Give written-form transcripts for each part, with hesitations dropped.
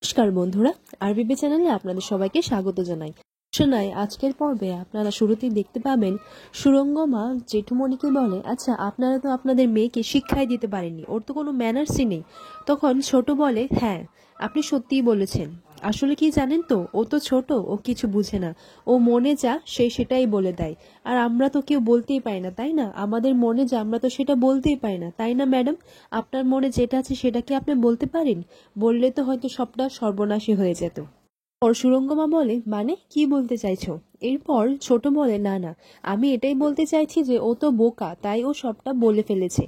নমস্কার বন্ধুরা, আরবিবি চ্যানেলে আপনাদের সবাইকে স্বাগত জানাই। শোনাই আজকের পর্বে আপনারা শুরুতেই দেখতে পাবেন সুরঙ্গ মা জেঠুমণিকে বলে, আচ্ছা আপনারা তো আপনাদের মেয়েকে শিক্ষাই দিতে পারেননি, ওর তো কোনো ম্যানার্সই নেই। তখন ছোট বলে, হ্যাঁ আপনি সত্যিই বলেছেন, আসলে কি জানেন তো, ও তো ছোট, ও কিছু বুঝে না, ও মনে যা সে সেটাই বলে দেয়। আর আমরা তো কেউ বলতেই পারি না, তাই না? আমাদের মনে যা আমরা তো সেটা বলতেই পারি না, তাই না ম্যাডাম? আপনার মনে যেটা আছে সেটা কি আপনি বলতে পারেন? বললে তো হয়তো সবটা সর্বনাশী হয়ে যেত। ওর সুরঙ্গমা বলে, মানে কি বলতে চাইছো? এরপর ছোট বলে, না না, আমি এটাই বলতে চাইছি যে ও তো বোকা, তাই ও সবটা বলে ফেলেছে।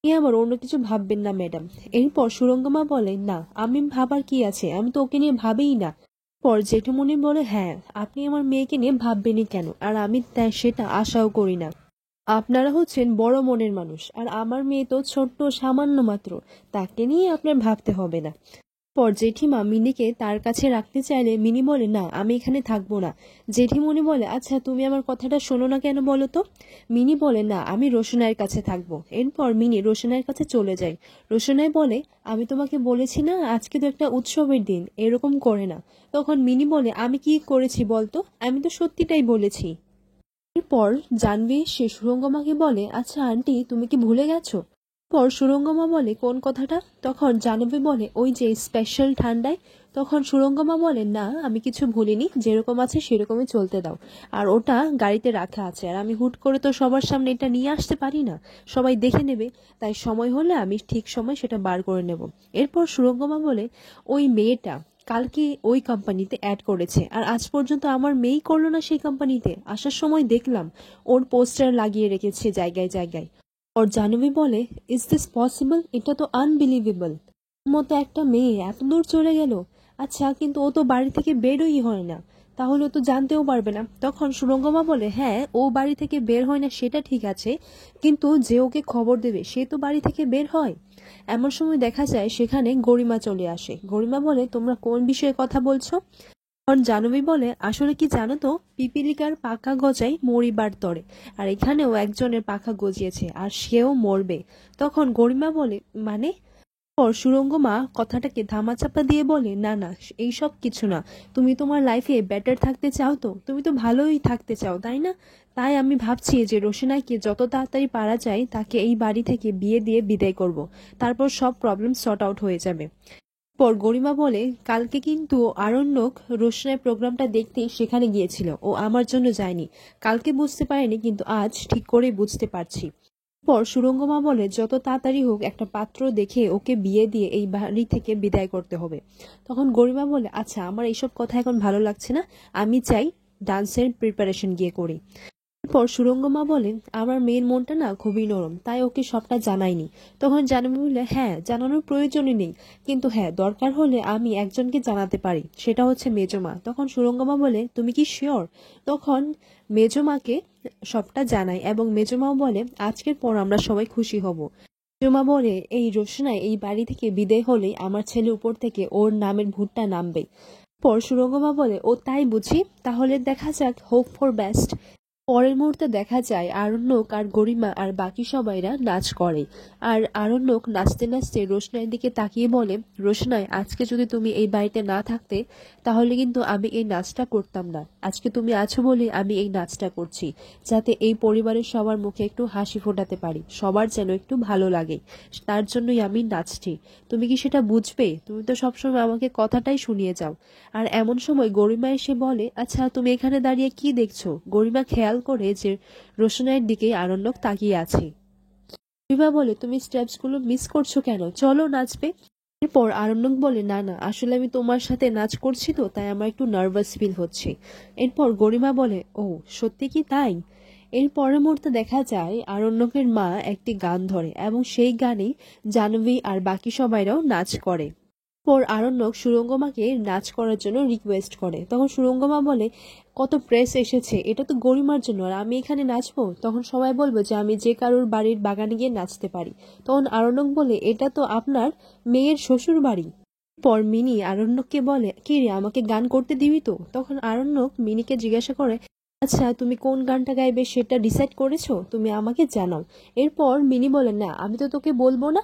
আপনি আবার অন্য কিছু ভাববেন না ম্যাডাম। এরপর সুরঙ্গমা বলে, না আমি ভাবার কি আছে, আমি তো ওকে নিয়ে ভাবিই না। পর জেঠুমনি বলে, হ্যাঁ আপনি আমার মেয়েকে নিয়ে ভাববেনই কেন, আর আমি সেটা আশাও করি না। আপনারা হচ্ছেন বড় মনের মানুষ, আর আমার মেয়ে তো ছোট্ট সামান্য মাত্র, তাকে নিয়ে আপনার ভাবতে হবে না। পর জেঠিমা মিনিকে তার কাছে রাখতে চাইলে মিনি বলে, না আমি এখানে থাকবো না। জেঠিমণি বলে, আচ্ছা তুমি আমার কথাটা শোনো না কেন বলো তো? মিনি বলে, না আমি রোশনাইয়ের কাছে থাকবো। এরপর মিনি রোশনাইয়ের কাছে চলে যায়। রোশনাই বলে, আমি তোমাকে বলেছি না আজকে তো একটা উৎসবের দিন, এরকম করে না। তখন মিনি বলে, আমি কি করেছি বলতো, আমি তো সত্যিটাই বলেছি। এরপর জানবি সে সুরঙ্গমাকে বলে, আচ্ছা আন্টি তুমি কি ভুলে গেছো? পর সুরঙ্গমা বলে, কোন কথাটা? তখন জাহ্নবী বলে, ওই যে স্পেশাল ঠান্ডায়। তখন সুরঙ্গমা বলে, না আমি কিছু ভুলিনি, যেরকম আছে সেরকমই চলতে দাও। আর ওটা গাড়িতে রাখা আছে, আর আমি হুট করে তো সবার সামনে এটা নিয়ে আসতে পারি না, সবাই দেখে নেবে। তাই সময় হলে আমি ঠিক সময় সেটা বার করে নেব। এরপর সুরঙ্গমা বলে, ওই মেয়েটা কালকে ওই কোম্পানিতে অ্যাড করেছে, আর আজ পর্যন্ত আমার মেয়েই করলো না সেই কোম্পানিতে। আসার সময় দেখলাম ওর পোস্টার লাগিয়ে রেখেছে জায়গায় জায়গায়। ওর জাহ্নবী বলে, ইজ দিস পসিবল, এটা তো আনবিলিভেবল, মতো একটা মেয়ে এত দূর চলে গেল। আচ্ছা কিন্তু ও তো বাড়ি থেকে বেরোই হয় না, তাহলে ও তো জানতেও পারবে না। তখন সুরঙ্গমা বলে, হ্যাঁ ও বাড়ি থেকে বের হয় না সেটা ঠিক আছে, কিন্তু যে ওকে খবর দেবে সে তো বাড়ি থেকে বের হয়। এমন সময় দেখা যায় সেখানে গরিমা চলে আসে। গরিমা বলে, তোমরা কোন বিষয়ে কথা বলছো? তখন জাহ্নবী বলে, আসলে কি জানো তো, পিপিলিকার পাখা গজায় মরিবার তরে, আর এখানেও একজনের পাখা গজিয়েছে আর সেও মরবে। তখন গরিমা বলে, মানে? পর সুরঙ্গ মা কথাটাকে ধামাচাপা দিয়ে বলে, না না এইসব কিছু না, তুমি তোমার লাইফে বেটার থাকতে চাও, তো তুমি তো ভালোই থাকতে চাও তাই না? তাই আমি ভাবছি যে রোশনাইকে যত তাড়াতাড়ি পারা যায় তাকে এই বাড়ি থেকে বিয়ে দিয়ে বিদায় করব, তারপর সব প্রবলেম সর্ট আউট হয়ে যাবে। পর গরিমা বলে, কালকে কিন্তু আরণ্যক রোশনাই প্রোগ্রামটা দেখতে সেখানে গিয়েছিল, ও আমার জন্য যায়নি। কালকে বুঝতে পারেনি, কিন্তু আজ ঠিক করে বুঝতে পারছি। পর সুরঙ্গমা বলে, যত তাড়াতাড়ি হোক একটা পাত্র দেখে ওকে বিয়ে দিয়ে এই বাড়ি থেকে বিদায় করতে হবে। তখন গরিমা বলে, আচ্ছা আমার এইসব কথা এখন ভালো লাগছে না, আমি চাই ডান্সের প্রিপারেশন গিয়ে করি। পর সুরঙ্গমা বলে, আমার মেয়ের মনটা না খুবই নরম, তাই ওকে সবটা জানাইনি। তখন জানাবি বলে, হ্যাঁ জানানোর প্রয়োজনই নেই, কিন্তু হ্যাঁ দরকার হলে আমি একজনকে জানাতে পারি, সেটা হচ্ছে মেজমা। তখন সুরঙ্গমা বলে, তুমি কি শিওর? তখন মেজমাকে সবটা জানায় এবং মেজমাও বলে, আজকের পর আমরা সবাই খুশি হব। মেজমা বলে, এই রোশনাই এই বাড়ি থেকে বিদায় হলেই আমার ছেলে উপর থেকে ওর নামের ভূতটা নামবে। পর সুরঙ্গমা বলে, ও তাই বুঝি, তাহলে দেখা যাক, হোপ ফর বেস্ট। পরের মুহূর্তে দেখা যায় আরণ্যক আর গরিমা আর বাকি সবাইরা নাচ করে। আর আরণ্যক নাচতে নাচতে রোশনাইয়ের দিকে তাকিয়ে বলে, রোশনাই আজকে যদি তুমি এই বাড়িতে না থাকতে তাহলে কিন্তু আমি এই নাচটা করতাম না। আজকে তুমি আছো বলে আমি এই নাচটা করছি, যাতে এই পরিবারের সবার মুখে একটু হাসি ফোটাতে পারি, সবার যেন একটু ভালো লাগে, তার জন্যই আমি নাচছি। তুমি কি সেটা বুঝবে? তুমি তো সবসময় আমাকে কথাটাই শুনিয়ে যাও। আর এমন সময় গরিমা এসে বলে, আচ্ছা তুমি এখানে দাঁড়িয়ে কি দেখছো? গরিমা খেয়াল করে যে রোশনাইয়ের দিকে আরণ্যক তাকিয়ে আছে। গরিমা বলে, তুমি স্টেপস গুলো মিস করছো কেন, চলো নাচবে। এরপর আরণ্যক বলে, না না আসলে আমি তোমার সাথে নাচ করছি তো, তাই আমার একটু নার্ভাস ফিল হচ্ছে। এরপর গরিমা বলে, ও সত্যি কি তাই? এর পরের মুহূর্তে দেখা যায় আরণ্যকের মা একটি গান ধরে এবং সেই গানে জাহ্নবী আর বাকি সবাইরাও নাচ করে। পর আরণ্যক সুরঙ্গমাকে নাচ করার জন্য রিকোয়েস্ট করে। তখন সুরঙ্গমা বলে, কত প্রেস এসেছে, এটা তো গরিমার জন্য, আর আমি এখানে নাচবো? তখন সবাই বলবে যে আমি যে কারোর বাড়ির বাগানে গিয়ে নাচতে পারি। তখন আরণ্যক বলে, এটা তো আপনার মেয়ের শ্বশুর বাড়ি। পর মিনি আরণ্যককে বলে, কি রে আমাকে গান করতে দিবি তো? তখন আরণ্যক মিনিকে জিজ্ঞাসা করে, আচ্ছা তুমি কোন গানটা গাইবে সেটা ডিসাইড করেছো? তুমি আমাকে জানাও। এরপর মিনি বলে, না আমি তো তোকে বলবো না,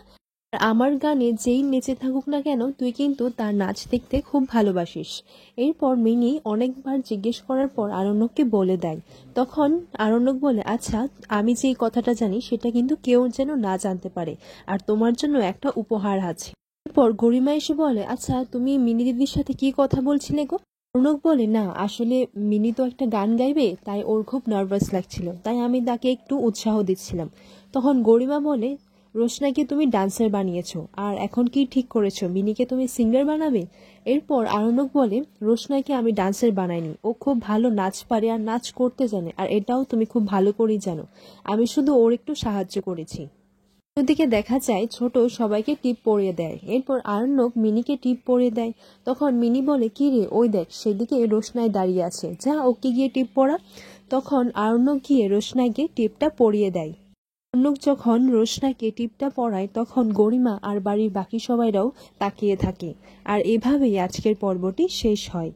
আর আমার গানে যেই নেচে থাকুক না কেন তুই কিন্তু তার নাচ দেখতে খুব ভালোবাসিস। এরপর মিনি অনেকবার জিজ্ঞেস করার পর আরণ্যককে বলে দেয়। তখন আরণ্যক বলে, আচ্ছা, আমি যেই কথাটা জানি সেটা কিন্তু কেউ যেন না জানতে পারে, আর তোমার জন্য একটা উপহার আছে। এরপর গরিমা এসে বলে, আচ্ছা তুমি মিনি দিদির সাথে কি কথা বলছিলে গো? অর্ণব বলে, না আসলে মিনি তো একটা গান গাইবে, তাই ওর খুব নার্ভাস লাগছিল, তাই আমি তাকে একটু উৎসাহ দিচ্ছিলাম। তখন গরিমা বলে, রোশনাকে তুমি ডান্সার বানিয়েছো, আর এখন কি ঠিক করেছো মিনিকে তুমি সিঙ্গার বানাবে? এরপর আরণ্যক বলে, রোশনাকে আমি ডান্সার বানাইনি, ও খুব ভালো নাচ পারে আর নাচ করতে জানে, আর এটাও তুমি খুব ভালো করেই জানো। আমি শুধু ওর একটু সাহায্য করেছি। ওদিকে দেখা যায় ছোট সবাইকে টিপ পরিয়ে দেয়। এরপর আরণ্যক মিনিকে টিপ পরিয়ে দেয়। তখন মিনি বলে, কি রে, ওই দেখ সেদিকে রোশনাই দাঁড়িয়ে আছে, যা ওকে গিয়ে টিপ পরা। তখন আরণ্যক গিয়ে রোশনাইকে টিপটা পরিয়ে দেয়। আরণ্যক যখন রোশনাইকে টিপটা পরায় তখন গরিমা আর বাড়ির বাকি সবাইরাও তাকিয়ে থাকে। আর এভাবেই আজকের পর্বটি শেষ হয়।